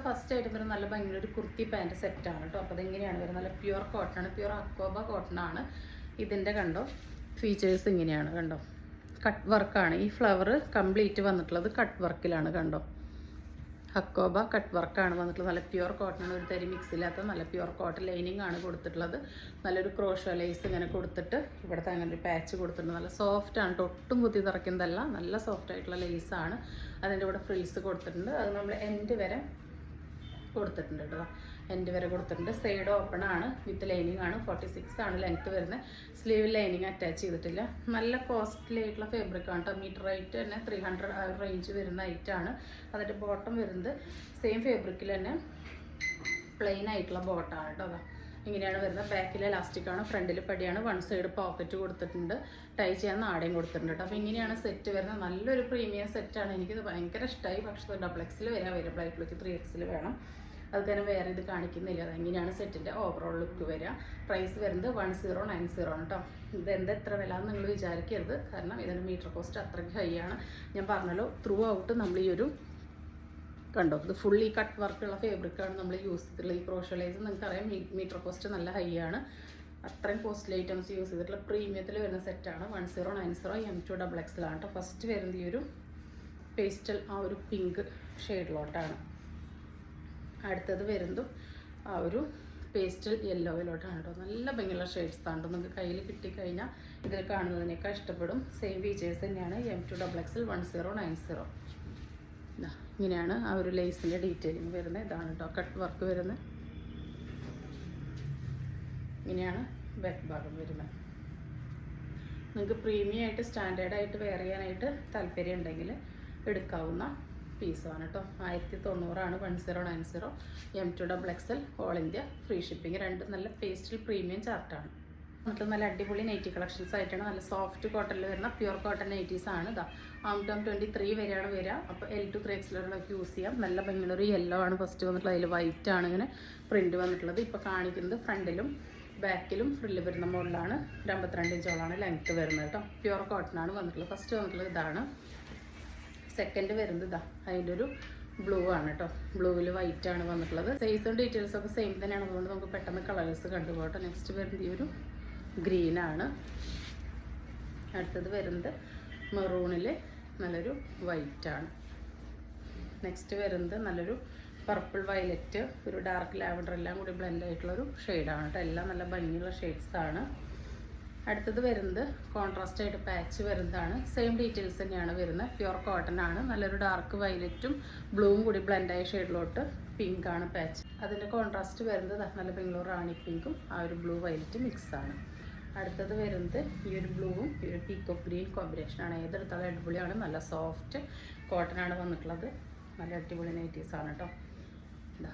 First ആയിട്ട് വരുന്നത് നല്ല ഭയങ്കര ഒരു കുർത്തി പാൻറ് സെറ്റാണ് കേട്ടോ. അപ്പോൾ അതെങ്ങനെയാണ് വരുന്നത്? നല്ല പ്യുവർ കോട്ടൺ ആണ്, പ്യുവർ അക്കോബ കോട്ടൺ ആണ്. ഇതിൻ്റെ കണ്ടോ ഫീച്ചേഴ്സ് ഇങ്ങനെയാണ് കണ്ടോ. കട്ട് വർക്കാണ് ഈ ഫ്ലവർ കംപ്ലീറ്റ് വന്നിട്ടുള്ളത്, കട്ട് വർക്കിലാണ് കണ്ടോ. ഹക്കോബ കട്ട് വർക്കാണ് വന്നിട്ടുള്ളത്. നല്ല പ്യുവർ കോട്ടൺ ആണ്, ഒരു തരി മിക്സ് ഇല്ലാത്ത നല്ല പ്യുവർ കോട്ടൺ ലൈനിങ് ആണ് കൊടുത്തിട്ടുള്ളത്. നല്ലൊരു ക്രോഷോ ലേസ് ഇങ്ങനെ കൊടുത്തിട്ട് ഇവിടുത്തെ അങ്ങനെ ഒരു പാച്ച് കൊടുത്തിട്ടുണ്ട്. നല്ല സോഫ്റ്റ് ആണ്, ഒട്ടും കുത്തി നിറയ്ക്കുന്നതല്ല, നല്ല സോഫ്റ്റ് ആയിട്ടുള്ള ലേസാണ്. അതിൻ്റെ കൂടെ ഫ്രിൽസ് കൊടുത്തിട്ടുണ്ട്. അത് നമ്മൾ എൻഡ് വരെ കൊടുത്തിട്ടുണ്ട് കേട്ടോ. എൻഡ് വരെ കൊടുത്തിട്ടുണ്ട്. സൈഡ് ഓപ്പൺ ആണ്, വിത്ത് ലൈനിങ് ആണ്. 46 ആണ് ലെങ്ത്ത് വരുന്നത്. സ്ലീവ് ലൈനിങ് അറ്റാച്ച് ചെയ്തിട്ടില്ല. നല്ല കോസ്റ്റ്ലി ആയിട്ടുള്ള ഫാബ്രിക് ആണ് കേട്ടോ. മീറ്റർ റേറ്റ് തന്നെ 300 ആ റേഞ്ച് വരുന്ന ഐറ്റാണ്. അതിൻ്റെ ബോട്ടം വരുന്നത് സെയിം ഫാബ്രിക്കിൽ തന്നെ പ്ലെയിൻ ആയിട്ടുള്ള ബോട്ടമാണ് കേട്ടോ. അതാ ഇങ്ങനെയാണ് വരുന്നത്. ബാക്കിൽ ഇലാസ്റ്റിക്കാണ്, ഫ്രണ്ടിൽ പടിയാണ്. വൺ സൈഡ് പോക്കറ്റ് കൊടുത്തിട്ടുണ്ട്, ടൈ ചെയ്യാൻ നാടയും കൊടുത്തിട്ടുണ്ട് കേട്ടോ. അപ്പോൾ ഇങ്ങനെയാണ് സെറ്റ് വരുന്നത്. നല്ലൊരു പ്രീമിയം സെറ്റാണ്. എനിക്കിത് ഭയങ്കര ഇഷ്ടമായി. പക്ഷേ XXL വരെ അവൈലബിൾ ആയിട്ടുള്ള 3XL വേണം. അത് തന്നെ വേറെ ഇത് കാണിക്കുന്നില്ല. അതെങ്ങനെയാണ് സെറ്റിൻ്റെ ഓവറോൾ ലുക്ക് വരിക. പ്രൈസ് വരുന്നത് 1090 ആണ് കേട്ടോ. ഇതെന്താ എത്ര വില എന്ന് നിങ്ങൾ വിചാരിക്കരുത്, കാരണം ഇതിൻ്റെ മീറ്റർ കോസ്റ്റ് അത്രയ്ക്ക് ഹൈ ആണ്. ഞാൻ പറഞ്ഞല്ലോ, ത്രൂ ഔട്ട് നമ്മൾ ഈ ഒരു കണ്ടോ, ഇത് ഫുള്ളി കട്ട് വർക്കുള്ള ഫാബ്രിക്കാണ് നമ്മൾ യൂസ് ചെയ്തിട്ടുള്ളത്. ഈ ക്രോഷലൈസ് നിങ്ങൾക്കറിയാം മീറ്റർ കോസ്റ്റ് നല്ല ഹൈ ആണ്. അത്രയും കോസ്റ്റ്ലി ഐറ്റംസ് യൂസ് ചെയ്തിട്ടുള്ള പ്രീമിയത്തിൽ വരുന്ന സെറ്റാണ്. 1090 M2XXL ആണ് കേട്ടോ. ഫസ്റ്റ് വരുന്നത് ഈ ഒരു പേസ്റ്റൽ ആ ഒരു പിങ്ക് ഷെയ്ഡിലോട്ടാണ്. അടുത്തത് വരുന്നതും ആ ഒരു പേസ്റ്റൽ യെല്ലോയിലോട്ടാണ് കേട്ടോ. നല്ല ഭംഗിയുള്ള ഷെയ്ഡ്സ് ആണ് കേട്ടോ. നിങ്ങൾക്ക് കയ്യിൽ കിട്ടിക്കഴിഞ്ഞാൽ ഇതിൽ കാണുന്നതിനേക്കാൾ ഇഷ്ടപ്പെടും. സെയിം ഫീച്ചേഴ്സ് തന്നെയാണ്. M2XXL 1090. ഇങ്ങനെയാണ് ആ ഒരു ലേസിൻ്റെ ഡീറ്റെയിലിംഗ് വരുന്നത്. ഇതാണ് കേട്ടോ കട്ട് വർക്ക് വരുന്നത്. ഇങ്ങനെയാണ് ബാക്ക് ഭാഗം വരുന്നത്. നിങ്ങൾക്ക് പ്രീമിയം ആയിട്ട് സ്റ്റാൻഡേർഡായിട്ട് വെയർ ചെയ്യാനായിട്ട് താല്പര്യം ഉണ്ടെങ്കിൽ എടുക്കാവുന്ന പീസാണ് കേട്ടോ. 1090 ആണ്. 1090 M2XXL all India free shipping. രണ്ട് നല്ല പേസ്റ്റൽ പ്രീമിയം ചാർട്ടാണ്. എന്നിട്ട് നല്ല അടിപൊളി നൈറ്റി കളക്ഷൻസ് ആയിട്ടാണ്. നല്ല സോഫ്റ്റ് കോട്ടണിൽ വരുന്ന പ്യുവർ കോട്ടൺ നൈറ്റീസ് ആണ്. ഇതാ ആം 23 വരെയാണ് വരിക. അപ്പോൾ L2 3XL യൂസ് ചെയ്യാം. നല്ല ഭംഗിയുള്ള ഒരു യെല്ലോ ആണ് ഫസ്റ്റ് വന്നിട്ടുള്ളത്. അതിൽ വൈറ്റ് ആണ് ഇങ്ങനെ പ്രിന്റ് വന്നിട്ടുള്ളത്. ഇപ്പോൾ കാണിക്കുന്നത് ഫ്രണ്ടിലും ബാക്കിലും ഫ്രില്ല് വരുന്ന മോഡലാണ്. 52 ഇഞ്ചോളാണ് ലെങ്ത്ത് വരുന്നത് കേട്ടോ. പ്യുവർ കോട്ടൺ ആണ് വന്നിട്ടുള്ളത്. ഫസ്റ്റ് വന്നിട്ടുള്ളത് ഇതാണ്. സെക്കൻഡ് വരുന്നത് ഇതാ അതിൻ്റെ ഒരു ബ്ലൂ ആണ് കേട്ടോ. ബ്ലൂവിൽ വൈറ്റ് ആണ് വന്നിട്ടുള്ളത്. സൈസും ഡീറ്റെയിൽസും ഒക്കെ സെയിം തന്നെയാണ്. അതുകൊണ്ട് നമുക്ക് പെട്ടെന്ന് കളേഴ്സ് കണ്ടുപോകട്ടോ. നെക്സ്റ്റ് വരുന്നത് ഈ ഒരു ഗ്രീനാണ്. അടുത്തത് വരുന്നത് മെറൂണിൽ നല്ലൊരു വൈറ്റാണ്. നെക്സ്റ്റ് വരുന്നത് നല്ലൊരു പർപ്പിൾ വയലറ്റ്, ഒരു ഡാർക്ക് ലാവൻഡർ എല്ലാം കൂടി ബ്ലെൻഡ് ആയിട്ടുള്ളൊരു ഷെയ്ഡാണ് കേട്ടോ. എല്ലാം നല്ല ഭംഗിയുള്ള ഷെയ്ഡ്സാണ്. അടുത്തത് വരുന്നത് കോൺട്രാസ്റ്റ് ആയിട്ട് പാച്ച് വരുന്നതാണ്. സെയിം ഡീറ്റെയിൽസ് തന്നെയാണ് വരുന്നത്. പ്യുവർ കോട്ടൺ ആണ്. നല്ലൊരു ഡാർക്ക് വയലറ്റും ബ്ലൂവും കൂടി ബ്ലെൻഡായ ഷെയ്ഡിലോട്ട് പിങ്ക് ആണ് പാച്ച്. അതിൻ്റെ കോൺട്രാസ്റ്റ് വരുന്നത് നല്ല ബംഗളൂർ റാണി പിങ്കും ആ ഒരു ബ്ലൂ വയലറ്റ് മിക്സ് ആണ്. അടുത്തത് വരുന്നത് ഈ ഒരു ബ്ലൂവും ഈ ഒരു പീക്കോക്ക് ഗ്രീൻ കോമ്പിനേഷനാണ്. ഏതെടുത്താലും അടിപൊളിയാണ്. നല്ല സോഫ്റ്റ് കോട്ടൺ ആണ് വന്നിട്ടുള്ളത്. നല്ല അടിപൊളി നൈറ്റീസാണ് കേട്ടോ. ഇതാ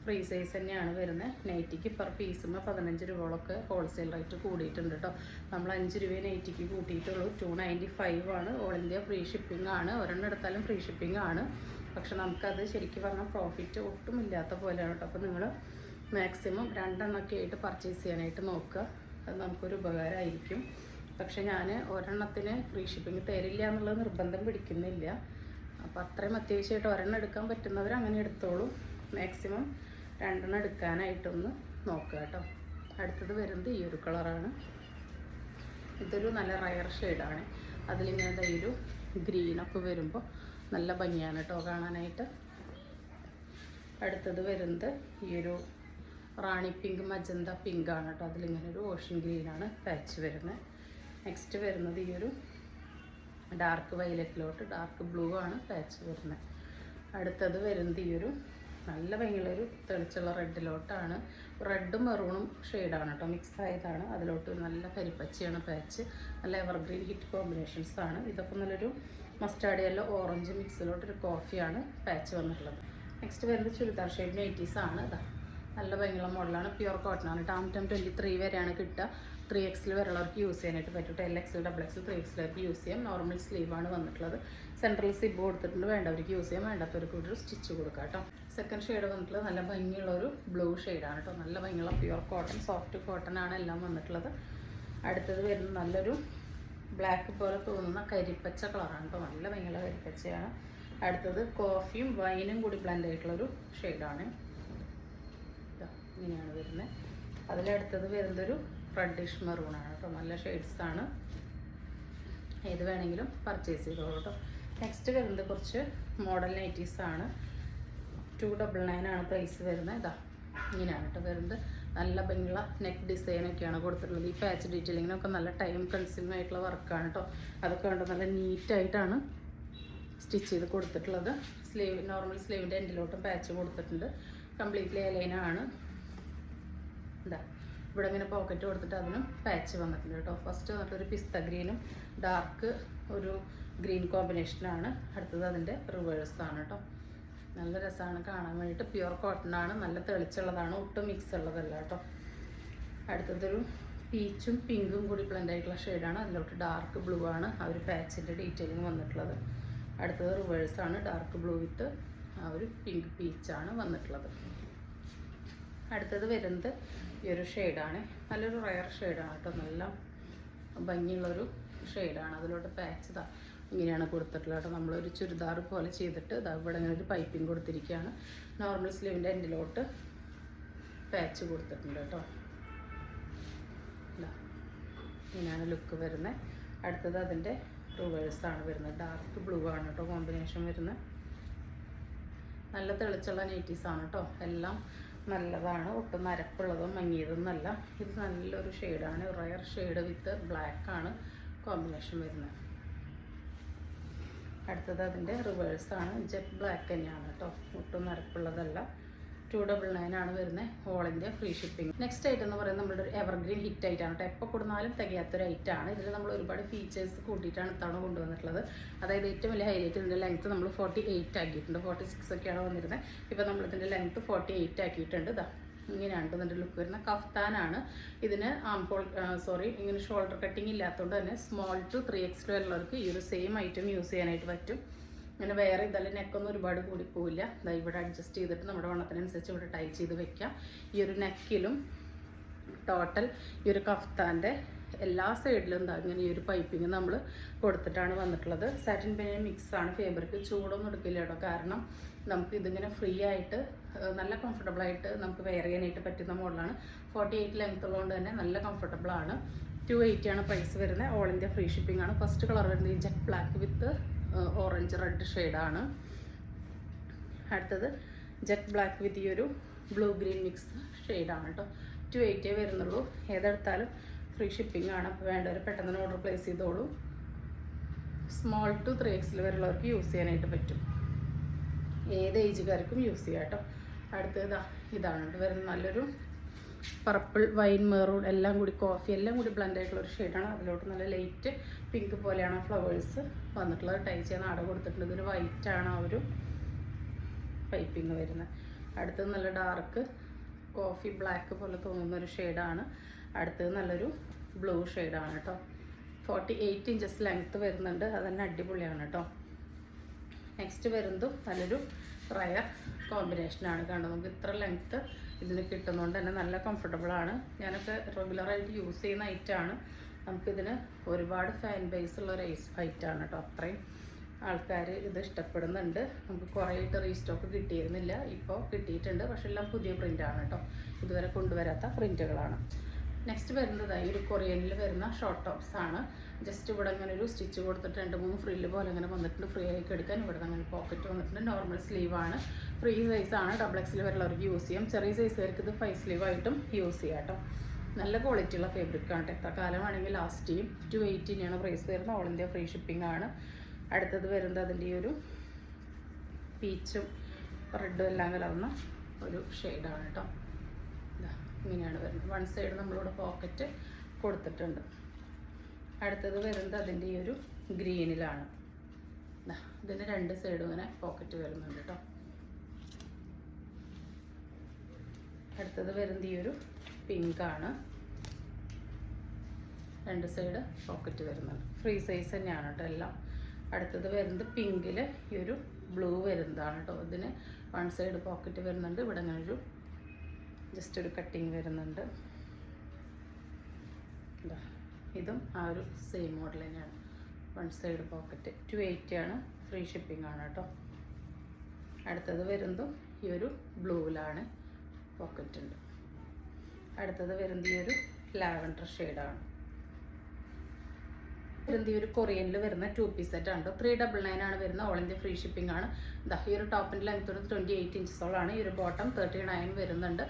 ഫ്രീ സൈസ് തന്നെയാണ് വരുന്നത്. നൈറ്റിക്ക് പെർ പീസുമ്പോൾ 15 രൂപകളൊക്കെ ഹോൾസെയിൽ റേറ്റ് കൂടിയിട്ടുണ്ട് കേട്ടോ. നമ്മൾ 5 രൂപയെ നൈറ്റിക്ക് കൂട്ടിയിട്ടുള്ളൂ. 295 ആണ്. ഓൾ ഇന്ത്യ ഫ്രീ ഷിപ്പിംഗ് ആണ്. ഒരെണ്ണം എടുത്താലും ഫ്രീ ഷിപ്പിംഗ് ആണ്. പക്ഷെ നമുക്കത് ശരിക്കും പറഞ്ഞാൽ പ്രോഫിറ്റ് ഒട്ടും ഇല്ലാത്ത പോലെയാണ് കേട്ടോ. അപ്പോൾ നിങ്ങൾ മാക്സിമം 2 എണ്ണമൊക്കെ ആയിട്ട് പർച്ചേസ് ചെയ്യാനായിട്ട് നോക്കുക. അത് നമുക്കൊരു ഉപകാരമായിരിക്കും. പക്ഷെ ഞാൻ ഒരെണ്ണത്തിന് ഫ്രീ ഷിപ്പിംഗ് തരില്ല എന്നുള്ളത് നിർബന്ധം പിടിക്കുന്നില്ല. അപ്പോൾ അത്രയും അത്യാവശ്യമായിട്ട് ഒരെണ്ണം എടുക്കാൻ പറ്റുന്നവർ അങ്ങനെ എടുത്തോളൂ. മാക്സിമം 2 എണ്ണം എടുക്കാനായിട്ടൊന്ന് നോക്കുക കേട്ടോ. അടുത്തത് വരുന്നത് ഈ ഒരു കളറാണ്. ഇതൊരു നല്ല റയർ ഷെയ്ഡാണ്. അതിലിങ്ങനെ ഈ ഒരു ഗ്രീനൊക്കെ വരുമ്പോൾ നല്ല ഭംഗിയാണ് കേട്ടോ കാണാനായിട്ട്. അടുത്തത് വരുന്നത് ഈ ഒരു റാണി പിങ്ക് മജന്ത പിങ്ക് ആണ് കേട്ടോ. അതിലിങ്ങനെ ഒരു ഓഷ്യൻ ഗ്രീനാണ് പാച്ച് വരുന്നത്. നെക്സ്റ്റ് വരുന്നത് ഈ ഒരു ഡാർക്ക് വയലറ്റിലോട്ട് ഡാർക്ക് ബ്ലൂ ആണ് പാച്ച് വരുന്നത്. അടുത്തത് വരുന്നത് ഈ ഒരു നല്ല ഭംഗിയുള്ളൊരു തെളിച്ചുള്ള റെഡിലോട്ടാണ്. റെഡും മെറൂണും ഷെയ്ഡാണ് കേട്ടോ, മിക്സ് ആയതാണ്. അതിലോട്ട് നല്ല കരിപ്പച്ചയാണ് പാച്ച്. നല്ല എവർഗ്രീൻ ഹിറ്റ് കോമ്പിനേഷൻസ് ആണ്. ഇതൊക്കെ നല്ലൊരു മസ്റ്റാർഡ് യെല്ലോ ഓറഞ്ച് മിക്സിലോട്ടൊരു കോഫിയാണ് പാച്ച് വന്നിട്ടുള്ളത്. നെക്സ്റ്റ് വരുന്നത് ചുരിദാർ ഷേപ്പ് നൈറ്റീസ് ആണ്. ഇതാ നല്ല ഭംഗിയുള്ള മോഡലാണ്. പ്യുവർ കോട്ടൺ ആണ്. ടാം 23 വരെയാണ് കിട്ടുക. 3XL വരെയുള്ളവർക്ക് യൂസ് ചെയ്യാനായിട്ട് പറ്റും. LXL, XXL, 3XL യൂസ് ചെയ്യാം. നോർമൽ സ്ലീവാണ് വന്നിട്ടുള്ളത്. സെൻട്രൽ സിബ് കൊടുത്തിട്ടുണ്ട്. വേണ്ടവർക്ക് യൂസ് ചെയ്യാം, വേണ്ടാത്തവർക്ക് ഒരു സ്റ്റിച്ച് കൊടുക്കാം കേട്ടോ. സെക്കൻഡ് ഷെയ്ഡ് വന്നിട്ടുള്ളത് നല്ല ഭംഗിയുള്ളൊരു ബ്ലൂ ഷെയ്ഡാണ് കേട്ടോ. നല്ല ഭംഗിയുള്ള പ്യുവർ കോട്ടൺ, സോഫ്റ്റ് കോട്ടൺ ആണ് എല്ലാം വന്നിട്ടുള്ളത്. അടുത്തത് വരുന്നത് നല്ലൊരു ബ്ലാക്ക് പോലെ തോന്നുന്ന കരിപ്പച്ച കളറാണ് കേട്ടോ. നല്ല ഭംഗിയുള്ള കരിപ്പച്ചയാണ്. അടുത്തത് കോഫിയും വൈനും കൂടി ബ്ലെൻഡ് ആയിട്ടുള്ളൊരു ഷെയ്ഡാണ്. ഇങ്ങനെയാണ് വരുന്നത്. അതിലടുത്തത് വരുന്നതൊരു റെഡിഷ് മെറൂണാണ് കേട്ടോ. നല്ല ഷെയ്ഡ്സാണ്, ഏത് വേണമെങ്കിലും പർച്ചേസ് ചെയ്തോളൂ കേട്ടോ. നെക്സ്റ്റ് വരുന്നത് കുറച്ച് മോഡൽ നൈറ്റീസാണ്. 299 ആണ് പ്രൈസ് വരുന്നത്. ഇതാ ഇങ്ങനെയാണ് കേട്ടോ വരുന്നത്. നല്ല ഭംഗിയുള്ള നെക്ക് ഡിസൈനൊക്കെയാണ് കൊടുത്തിട്ടുള്ളത്. ഈ പാച്ച് ഡീറ്റെയിലിങ്ങിനൊക്കെ നല്ല ടൈം കൺസ്യൂമിംഗ് ആയിട്ടുള്ള വർക്കാണ് കേട്ടോ. അതൊക്കെ കണ്ടോ നല്ല നീറ്റായിട്ടാണ് സ്റ്റിച്ച് ചെയ്ത് കൊടുത്തിട്ടുള്ളത്. സ്ലീവ് നോർമൽ സ്ലീവിൻ്റെ എൻഡിലോട്ടും പാച്ച് കൊടുത്തിട്ടുണ്ട്. കംപ്ലീറ്റ്ലി എലൈനാണ്. ഇതാ ഇവിടെ ഇങ്ങനെ പോക്കറ്റ് കൊടുത്തിട്ട് അതിനും പാച്ച് വന്നിട്ടുണ്ട് കേട്ടോ. ഫസ്റ്റ് വന്നിട്ടൊരു പിസ്ത ഗ്രീനും ഡാർക്ക് ഒരു ഗ്രീൻ കോമ്പിനേഷനാണ്. അടുത്തത് അതിൻ്റെ റിവേഴ്സാണ് കേട്ടോ. നല്ല രസമാണ് കാണാൻ വേണ്ടിയിട്ട്. പ്യുവർ കോട്ടൺ ആണ്, നല്ല തെളിച്ചുള്ളതാണ്, ഒട്ടും മിക്സ് ഉള്ളതല്ല കേട്ടോ. അടുത്തതൊരു പീച്ചും പിങ്കും കൂടി ബ്ലെൻഡ് ആയിട്ടുള്ള ഷെയ്ഡാണ്. അതിലോട്ട് ഡാർക്ക് ബ്ലൂ ആണ് ആ ഒരു പാച്ചിൻ്റെ ഡീറ്റെയിലിങ് വന്നിട്ടുള്ളത്. അടുത്തത് റിവേഴ്സാണ്, ഡാർക്ക് ബ്ലൂ വിത്ത് ആ ഒരു പിങ്ക് പീച്ചാണ് വന്നിട്ടുള്ളത്. അടുത്തത് വരുന്നത് ഈ ഒരു ഷെയ്ഡാണ്. നല്ലൊരു റയർ ഷെയ്ഡാണ് കേട്ടോ. നല്ല ഭംഗിയുള്ളൊരു ഷെയ്ഡാണ്. അതിലോട്ട് പാച്ച് ഇതാ ഇങ്ങനെയാണ് കൊടുത്തിട്ടുള്ളത് കേട്ടോ. നമ്മളൊരു ചുരിദാർ പോലെ ചെയ്തിട്ട് ഇതാ ഇവിടെ ഇങ്ങനെ ഒരു പൈപ്പിംഗ് കൊടുത്തിരിക്കുകയാണ്. നോർമൽ സ്ലീവിൻ്റെ എൻഡിലോട്ട് പാച്ച് കൊടുത്തിട്ടുണ്ട് കേട്ടോ. ഇങ്ങനെയാണ് ലുക്ക് വരുന്നത്. അടുത്തത് അതിൻ്റെ റിവേഴ്സാണ് വരുന്നത്. ഡാർക്ക് ബ്ലൂ ആണ് കേട്ടോ കോമ്പിനേഷൻ വരുന്നത്. നല്ല തെളിച്ചുള്ള നൈറ്റീസാണ് കേട്ടോ. എല്ലാം നല്ലതാണ്, ഒട്ടും നരപ്പുള്ളതും മങ്ങിയതൊന്നല്ല. ഇത് നല്ലൊരു ഷെയ്ഡാണ്, റയർ ഷെയ്ഡ് വിത്ത് ബ്ലാക്ക് ആണ് കോമ്പിനേഷൻ വരുന്നത്. അടുത്തത് അതിൻ്റെ റിവേഴ്സാണ്, ജെറ്റ് ബ്ലാക്ക് തന്നെയാണ് കേട്ടോ, ഒട്ടും നരപ്പുള്ളതല്ല. 299 ആണ് വരുന്നത്. All India free shipping. Next item എന്ന് പറയുന്നത് നമ്മുടെ ഒരു എവർഗ്രീൻ ഹിറ്റ് ആയിട്ടാണ് കേട്ടോ. എപ്പോൾ കൊടുത്താലും തികയാത്തൊരു ഐറ്റമാണ്. ഇതിൽ നമ്മൾ ഒരുപാട് ഫീച്ചേഴ്സ് കൂട്ടിയിട്ടാണ് ഇത്തവണ കൊണ്ടുവന്നിട്ടുള്ളത്. അതായത് ഏറ്റവും വലിയ ഹൈലൈറ്റ് ഇതിൻ്റെ ലെങ്ത്ത് നമ്മൾ 48 ആക്കിയിട്ടുണ്ട്. 46 ഒക്കെയാണ് വന്നിരുന്നത്. ഇപ്പോൾ നമ്മളിതിൻ്റെ ലെങ്ത്ത് 48 ആക്കിയിട്ടുണ്ട്. ഇതാ ഇങ്ങനെയാണ് ഇതിൻ്റെ ലുക്ക് വരുന്നത്. കഫ്താനാണ്. ഇതിന് ഇങ്ങനെ ഷോൾഡർ കട്ടിങ് ഇല്ലാത്തതുകൊണ്ട് തന്നെ സ്മോൾ ടു 3XL ഉള്ളവർക്ക് ഈ ഒരു സെയിം ഐറ്റം യൂസ് ചെയ്യാനായിട്ട് പറ്റും. അങ്ങനെ വേറെ ഇതല്ല, നെക്കൊന്നും ഒരുപാട് കൂടി പോവില്ല. ഇതാ ഇവിടെ അഡ്ജസ്റ്റ് ചെയ്തിട്ട് നമ്മുടെ വണ്ണത്തിനനുസരിച്ച് ഇവിടെ ടൈ ചെയ്ത് വെക്കാം. ഈ ഒരു നെക്കിലും ടോട്ടൽ ഈ ഒരു കഫ്താൻ്റെ എല്ലാ സൈഡിലും എന്താ ഇങ്ങനെ ഈ ഒരു പൈപ്പിങ് നമ്മൾ കൊടുത്തിട്ടാണ് വന്നിട്ടുള്ളത്. സാറ്റിൻ പിന്നെ മിക്സാണ്. ഫേബ്രിക് ചൂടൊന്നും എടുക്കില്ല കേട്ടോ. കാരണം നമുക്ക് ഇതിങ്ങനെ ഫ്രീ ആയിട്ട് നല്ല കംഫർട്ടബിളായിട്ട് നമുക്ക് വെയർ ചെയ്യാനായിട്ട് പറ്റുന്ന മോഡലാണ്. 48 ലെങ്ത് ഉള്ളതുകൊണ്ട് തന്നെ നല്ല കംഫർട്ടബിളാണ്. 280 ആണ് പ്രൈസ് വരുന്നത്. ഓൾ ഇന്ത്യ ഫ്രീ ഷിപ്പിംഗ് ആണ്. ഫസ്റ്റ് കളർ വരുന്നത് ഈ jet black with orange red ഷെയ്ഡാണ്. അടുത്തത് ജെറ്റ് ബ്ലാക്ക് വിത്ത് ഈ ഒരു ബ്ലൂ ഗ്രീൻ മിക്സ് ഷെയ്ഡാണ് കേട്ടോ. 280 വരുന്നുള്ളൂ. ഏതെടുത്താലും ഫ്രീ ഷിപ്പിംഗ് ആണ്. അപ്പോൾ വേണ്ടവർ പെട്ടെന്ന് ഓർഡർ പ്ലേസ് ചെയ്തോളൂ. സ്മോൾ ടു 3XL വരെയുള്ളവർക്ക് യൂസ് ചെയ്യാനായിട്ട് പറ്റും. ഏത് ഏജുകാർക്കും യൂസ് ചെയ്യാം കേട്ടോ. അടുത്തത് ഇതാണ് വരുന്നത്. നല്ലൊരു പർപ്പിൾ വൈൻ മെറൂൺ എല്ലാം കൂടി കോഫി എല്ലാം കൂടി ബ്ലെൻഡ് ആയിട്ടുള്ളൊരു ഷെയ്ഡാണ്. അതിലോട്ട് നല്ല ലൈറ്റ് പിങ്ക് പോലെയാണ് ഫ്ലവേഴ്സ് വന്നിട്ടുള്ളത്. ടൈ ചെയ്യാൻ ആട കൊടുത്തിട്ടുണ്ട്. ഇതൊരു വൈറ്റാണ് ആ ഒരു പൈപ്പിങ് വരുന്നത്. അടുത്തത് നല്ല ഡാർക്ക് കോഫി ബ്ലാക്ക് പോലെ തോന്നുന്ന ഒരു ഷെയ്ഡാണ്. അടുത്തത് നല്ലൊരു ബ്ലൂ ഷെയ്ഡാണ് കേട്ടോ. 48 ഇഞ്ചസ് ലെങ്ത്ത് വരുന്നുണ്ട്. അത് തന്നെ അടിപൊളിയാണ് കേട്ടോ. നെക്സ്റ്റ് വരുന്നതും നല്ലൊരു റയർ കോമ്പിനേഷനാണ്. കാരണം നമുക്ക് ഇത്ര ലെങ്ത്ത് ഇതിന് കിട്ടുന്നതുകൊണ്ട് തന്നെ നല്ല കംഫർട്ടബിളാണ്. ഞാനൊക്കെ റെഗുലറായിട്ട് യൂസ് ചെയ്യുന്ന ഐറ്റമാണ്. നമുക്കിതിന് ഒരുപാട് ഫാൻ ബേസ് ഉള്ള ഒരു ഐറ്റമാണ് കേട്ടോ. അത്രയും ആൾക്കാർ ഇത് ഇഷ്ടപ്പെടുന്നുണ്ട്. നമുക്ക് കുറേ ആയിട്ട് റീസ്റ്റോക്ക് കിട്ടിയിരുന്നില്ല, ഇപ്പോൾ കിട്ടിയിട്ടുണ്ട്. പക്ഷെ എല്ലാം പുതിയ പ്രിൻ്റാണ് കേട്ടോ. ഇതുവരെ കൊണ്ടുവരാത്ത പ്രിൻറ്റുകളാണ്. നെക്സ്റ്റ് വരുന്നത് ഈ ഒരു കൊറിയനിൽ വരുന്ന ഷോർട്ട് ടോപ്സ് ആണ്. ജസ്റ്റ് ഇവിടെ അങ്ങനെ ഒരു സ്റ്റിച്ച് കൊടുത്തിട്ട് 2-3 ഫ്രില്ല് പോലെ അങ്ങനെ വന്നിട്ടുണ്ട്. ഫ്രീ ആയിട്ട് എടുക്കാൻ ഇവിടെ അങ്ങനെ പോക്കറ്റ് വന്നിട്ടുണ്ട്. നോർമൽ സ്ലീവാണ്. ഫ്രീ സൈസാണ്. XXL വരെയുള്ളവർക്ക് യൂസ് ചെയ്യാം. ചെറിയ സൈസുകാർക്ക് ഇത് 5 സ്ലീവായിട്ടും യൂസ് ചെയ്യാം കേട്ടോ. നല്ല ക്വാളിറ്റിയുള്ള ഫാബ്രിക്കാണ് കേട്ടോ. എത്ര കാലമാണെങ്കിൽ ലാസ്റ്റ് ചെയ്യും. 280 പ്രൈസ് വരുന്നത്. ഓൾ ഇന്ത്യ ഫ്രീ ഷിപ്പിംഗ് ആണ്. അടുത്തത് വരുന്നത് അതിൻ്റെ ഈ ഒരു പീച്ചും റെഡും എല്ലാം കലർന്ന ഒരു ഷെയ്ഡാണ് കേട്ടോ. ഇങ്ങനെയാണ് വരുന്നത്. വൺ സൈഡ് നമ്മളിവിടെ പോക്കറ്റ് കൊടുത്തിട്ടുണ്ട്. അടുത്തത് വരുന്നത് അതിൻ്റെ ഈ ഒരു ഗ്രീനിലാണ്. ഇതിന് 2 സൈഡും ഇങ്ങനെ പോക്കറ്റ് വരുന്നുണ്ട് കേട്ടോ. അടുത്തത് വരുന്നത് ഈ ഒരു പിങ്കാണ്. 2 സൈഡ് പോക്കറ്റ് വരുന്നുണ്ട്. ഫ്രീ സൈസ് തന്നെയാണ് കേട്ടോ എല്ലാം. അടുത്തത് വരുന്നത് പിങ്കിൽ ഈ ഒരു ബ്ലൂ വരുന്നതാണ് കേട്ടോ. ഇതിന് 1 സൈഡ് പോക്കറ്റ് വരുന്നുണ്ട്. ഇവിടെ അങ്ങനെ ഒരു ജസ്റ്റ് ഒരു കട്ടിങ് വരുന്നുണ്ട്. ഇതും ആ ഒരു സെയിം മോഡൽ തന്നെയാണ്. 1 സൈഡ് പോക്കറ്റ്. 280 ആണ്. ഫ്രീ ഷിപ്പിംഗ് ആണ് കേട്ടോ. അടുത്തത് വരുന്നതും ഈ ഒരു ബ്ലൂവിലാണ് പോക്കറ്റ് ഉണ്ട്. അടുത്തത് വരുന്നത് ഈ ഒരു ലാവൻഡർ ഷെയ്ഡാണ്. വരുന്നത് ഈ ഒരു കൊറിയനിൽ വരുന്ന 2 പീസ് സെറ്റ് ആണ്. 399 ആണ് വരുന്നത്. ഓൾ ഇന്ത്യ ഫ്രീ ഷിപ്പിംഗ് ആണ്. ഈ ഒരു ടോപ്പിൻ്റെ ലെങ്ത് 28 ഇഞ്ചസോളാണ്. ഈ ഒരു ബോട്ടം 39 വരുന്നുണ്ട്.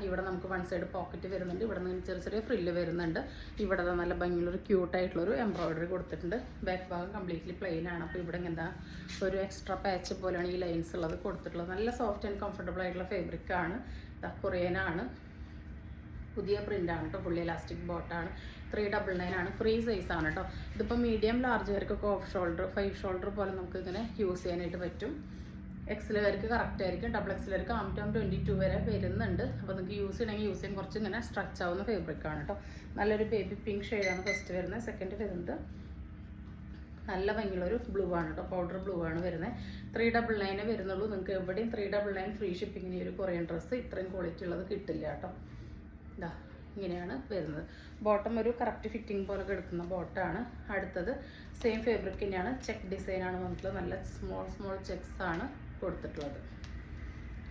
ഇവിടെ നമുക്ക് വൺ സൈഡ് പോക്കറ്റ് വരുന്നുണ്ട്. ഇവിടെ നിന്ന് ചെറിയ ചെറിയ ഫ്രില്ല് വരുന്നുണ്ട്. ഇവിടെ നല്ല ഭംഗിയുള്ളൊരു ക്യൂട്ടായിട്ടുള്ളൊരു എംബ്രോയിഡറി കൊടുത്തിട്ടുണ്ട്. ബാക്ക് ഭാഗം കംപ്ലീറ്റ്ലി പ്ലെയിൻ ആണ്. അപ്പോൾ ഇവിടെ എന്താ ഒരു എക്സ്ട്രാ പാച്ച് പോലെയാണ് ഈ ലൈൻസ് ഉള്ളത് കൊടുത്തിട്ടുള്ളത്. നല്ല സോഫ്റ്റ് ആൻഡ് കംഫർട്ടബിൾ ആയിട്ടുള്ള ഫാബ്രിക്കാണ്. കൊറിയനാണ്. പുതിയ പ്രിൻ്റാണ് കേട്ടോ. ഫുള്ളി ഇലാസ്റ്റിക് ബോട്ടാണ്. 399 ആണ്. ഫ്രീ സൈസ് ആണ് കേട്ടോ. ഇതിപ്പോൾ മീഡിയം ലാർജുകാർക്കൊക്കെ ഓഫ് ഷോൾഡർ 5 ഷോൾഡർ പോലെ നമുക്ക് ഇങ്ങനെ യൂസ് ചെയ്യാനായിട്ട് പറ്റും. എക്സലുകാർക്ക് കറക്റ്റ് ആയിരിക്കും. ഡബിൾ എക്സലുകാർക്ക് ആം 22 വരെ വരുന്നുണ്ട്. അപ്പോൾ നിങ്ങൾക്ക് യൂസ് ചെയ്യണമെങ്കിൽ യൂസ് ചെയ്യാൻ കുറച്ച് ഇങ്ങനെ സ്ട്രെച്ച് ആവുന്ന ഫാബ്രിക്കാണ് കേട്ടോ. നല്ലൊരു ബേബി പിങ്ക് ഷെയ്ഡാണ് ഫസ്റ്റ് വരുന്നത്. സെക്കൻഡ് വരുന്നത് നല്ല ഭംഗിയുള്ളൊരു ബ്ലൂ ആണ് കേട്ടോ. പൗഡർ ബ്ലൂ ആണ് വരുന്നത്. 399 വരുന്നുള്ളൂ. നിങ്ങൾക്ക് എവിടെയും 399 ഫ്രീ ഷിപ്പിങ്ങിന് ഒരു കൊറിയൻ ഡ്രസ്സ് ഇത്രയും ക്വാളിറ്റി ഉള്ളത് കിട്ടില്ല കേട്ടോ. ഇങ്ങനെയാണ് വരുന്നത്. ബോട്ടം ഒരു കറക്റ്റ് ഫിറ്റിംഗ് പോലെ എടുക്കുന്ന ബോട്ടാണ്. അടുത്തത് സെയിം ഫാബ്രിക് തന്നെയാണ്. ചെക്ക് ഡിസൈനാണ് വന്നിട്ടുള്ളത്. നല്ല സ്മോൾ ചെക്സ് ആണ് കൊടുത്തിട്ടുള്ളത്.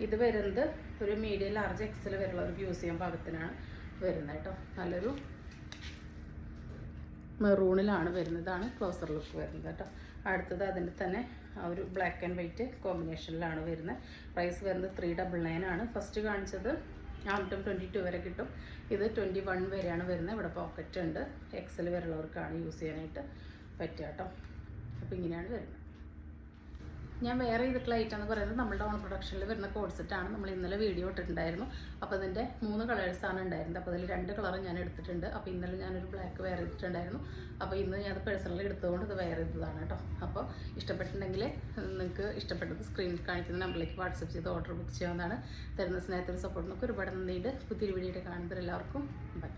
ഇത് വരുന്നത് ഒരു മീഡിയം ലാർജ് എക്സൽ വരുന്നവർക്ക് യൂസ് ചെയ്യാൻ പാകത്തിനാണ് വരുന്നത് കേട്ടോ. നല്ലൊരു മെറൂണിലാണ് വരുന്നതാണ് ക്ലോസർ ലുക്ക് വരുന്നത് കേട്ടോ. അടുത്തത് അതിൻ്റെ തന്നെ ഒരു ബ്ലാക്ക് ആൻഡ് വൈറ്റ് കോമ്പിനേഷനിലാണ് വരുന്നത്. പ്രൈസ് വരുന്നത് 399 ആണ്. ഫസ്റ്റ് കാണിച്ചത് ആം 22 വരെ കിട്ടും. ഇത് 21 വരെയാണ് വരുന്നത്. ഇവിടെ പോക്കറ്റ് ഉണ്ട്. എക്സൽ വരെയുള്ളവർക്കാണ് യൂസ് ചെയ്യാനായിട്ട് പറ്റുക കേട്ടോ. അപ്പോൾ ഇങ്ങനെയാണ് വരുന്നത്. ഞാൻ വേറെ ചെയ്തിട്ടുള്ള ഐറ്റം എന്ന് പറയുന്നത് നമ്മുടെ ഓൺ പ്രൊഡക്ഷനിൽ വരുന്ന കോഡ് സെറ്റാണ്. നമ്മൾ ഇന്നലെ വീഡിയോ ഇട്ടിട്ടുണ്ടായിരുന്നു. അപ്പോൾ അതിൻ്റെ 3 കളേഴ്സാണ് ഉണ്ടായിരുന്നത്. അപ്പോൾ അതിൽ 2 കളർ ഞാൻ എടുത്തിട്ടുണ്ട്. അപ്പോൾ ഇന്നലെ ഞാനൊരു ബ്ലാക്ക് വെയർ ചെയ്തിട്ടുണ്ടായിരുന്നു. അപ്പോൾ ഇന്ന് ഞാൻ അത് പേഴ്സണലി എടുത്തുകൊണ്ട് ഇത് വെയർ ചെയ്തതാണ് കേട്ടോ. അപ്പോൾ ഇഷ്ടപ്പെട്ടിട്ടുണ്ടെങ്കിൽ നിങ്ങൾക്ക് ഇഷ്ടപ്പെട്ടത് സ്ക്രീനിൽ കാണിക്കുന്ന നമ്പറിലേക്ക് വാട്സപ്പ് ചെയ്ത് ഓർഡർ ബുക്ക് ചെയ്യാവുന്നതാണ്. തരുന്ന സ്നേഹത്തിന് സപ്പോർട്ടിനൊക്കെ ഒരുപാട് നന്ദിയുണ്ട്. പുതിയൊരു വീഡിയോയുടെ കാണുന്നവരെല്ലാവർക്കും ബൈ.